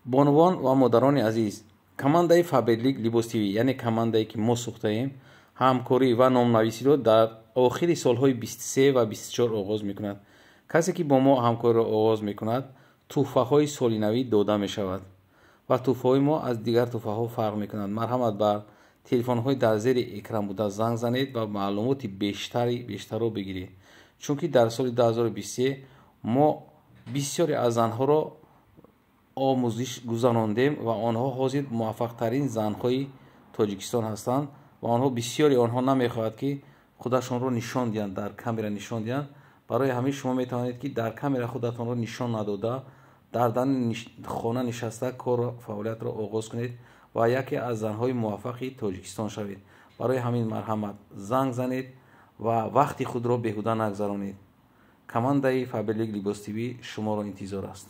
بانوان و مادران عزیز، командаи Faberlic Libos TV яъне командае ки мо сохтаем ҳамкорӣ ва номнависиро дар охири солҳои 23 ва 24 оғоз мекунад. касе ки бо мо ҳамкориро оғоз мекунад туҳфаҳои солинавӣ дода мешавад ва туҳфаҳои мо аз дигар туҳфаҳо фарқ мекунад. марҳамат бар телефонҳои дар зери экран буда занг занед ва маълумоти бештарро бигиред, чунки дар соли 2023 мо бисёре аз занҳоро омӯзиш гузарондем ва онҳо ҳозир муваффақтарин занҳои тоҷикистон ҳастанд ва онҳо бисёри онҳо намехоҳад ки худашонро нишон диҳанд, дар камера нишон диҳанд. барои ҳамин шумо метавонед ки дар камера худатонро нишон надода дар дани хона нишаста кор фаъолиятро оғоз кунед ва яке аз занҳои муваффақи тоҷикистон шавед. барои ҳамин марҳамат занг занед ва вақти худро беҳуда нагзаронед. командаи Faberlic Libos TV шуморо интизор аст.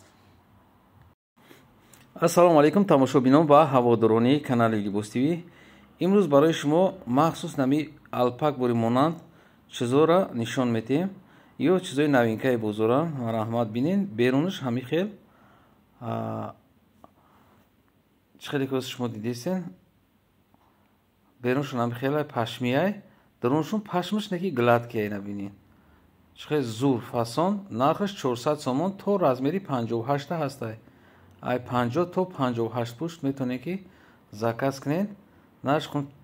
ассалому алайкум тамошобинон ва ҳаводорони канали Libos TV. имрӯз барои шумо махсус нами алпак бори монанд чизора нишон метем ё чизои новинкаи бозора. марҳамат бинен берунаш ҳами хел чӣ хеле коз шумо дидесен берунашон ҳами хелай пашмияй дарунашон пашмаш неки гладкияй набинен чӣ хел зур фасон. нархаш 400 сомон то размери 58 ҳастай. ай 50 то 58 пушт метавонед ки заказ кунед.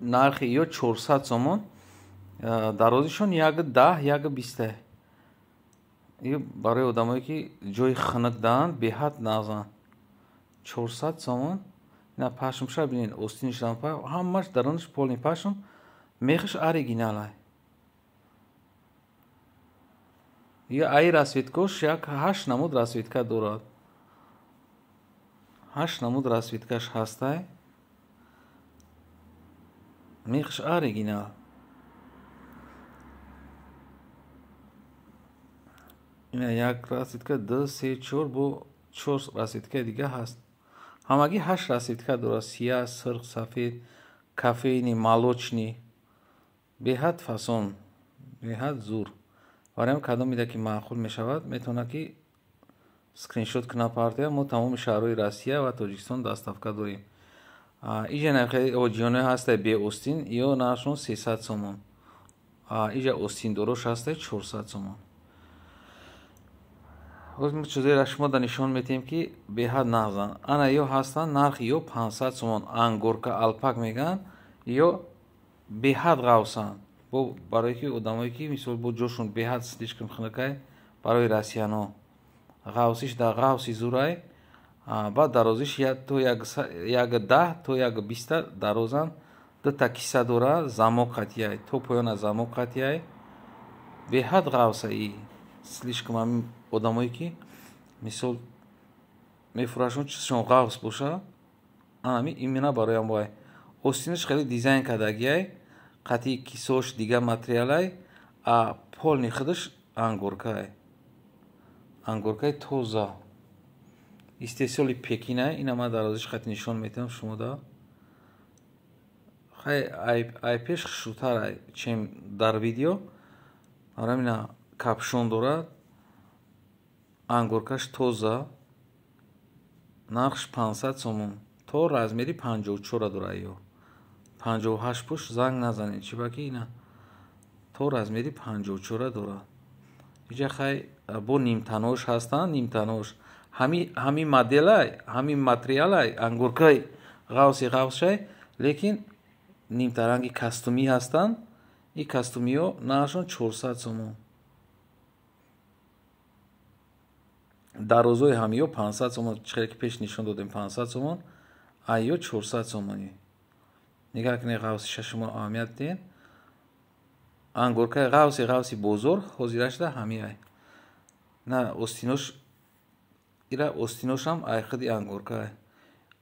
нархи ё 400 сомон, дарозишон 1.10 1.20. ё барои одамое ки ҷои ханак даанд беҳад назан 400 сомон. ина пашмша бинед остинишам ҳамаш дарунаш полни пашм мехаш оригиналай. ё ай расветкош як 8 намуд расветка дорад. 8 намуд расветкаш ҳастай. мехаш оригинал. ина як расветка 2 3 4 бо 4 расветка дига ҳаст. ҳамагӣ 8 расветка дорад. сия, сирх, сафед, кафейни, молочни. беҳад фасон, беҳад зур. варам кадом мида ки маъқул мешавад метавонад ки скриншот кунад партия. мо тамоми шаҳрҳои Россия ва Тоҷикистон доставка дорем. иҷа нархи оҷиёна ҳастай бе остин ё нархшон 300 сомон. иҷа остиндорош ҳастай 400 сомон. чизоеро шумо да нишон метем ки беҳад нағзан. ана ё ҳастан нархи ё 500 сомон ангорка алпак меган ё беҳад ғавсан. бо барое ки одамое ки мисол бо ҷошон беҳад слишком ханакай барои россияно ғавсиш да ғавси зурай. баъд дарозиш то 1.10 то 1.20 дарозан. дута киса дора замок қатияй то поёна замок қатияй. беҳад ғавсаи слишком ҳамин одамое ки мисол мефурӯшон чизшон ғавс боша ҳамин имена бароям вай. остинаш хеле дизайн кардагияй қатъи кисош дига материалай полни худаш ангоркай. ангоркаи тоза истеҳсоли пекинай. ина ман дарозиш хати нишон метавам шумо да хай ай пеш хушрӯтарай чем дар видео. арамина капшон дорад. ангоркаш тоза. нархш 500 сомон то размери 54 дорад ё 58 пуш занг назанед чибаки ина то размери 54 дорад. иҷа хай бо нимтанош ҳастанд. нимтанош ҳамин моделай ҳамин материалай ангоркаи ғавсшай лекин нимтаранги кастумӣ ҳастанд. ин кастумиҳо нархшон 400 сомон. дарозои ҳамиё 500 сомон. чӣ хеле ки пеш нишон додем 500 сомон. айё 400 сомонӣ. нигоҳ кунед ғавсиша шумо аҳамият диҳед. ангоркаи ғавси бозор ҳозира шуда ҳамиай. на остинош ира остиношам ай худи ангоркаай.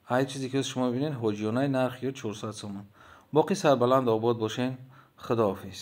ай чизе ки шумо бибинед ҳоҷиёнай нархи ё 400 сомон. боқи сарбаланду обод бошен. худоҳофиз.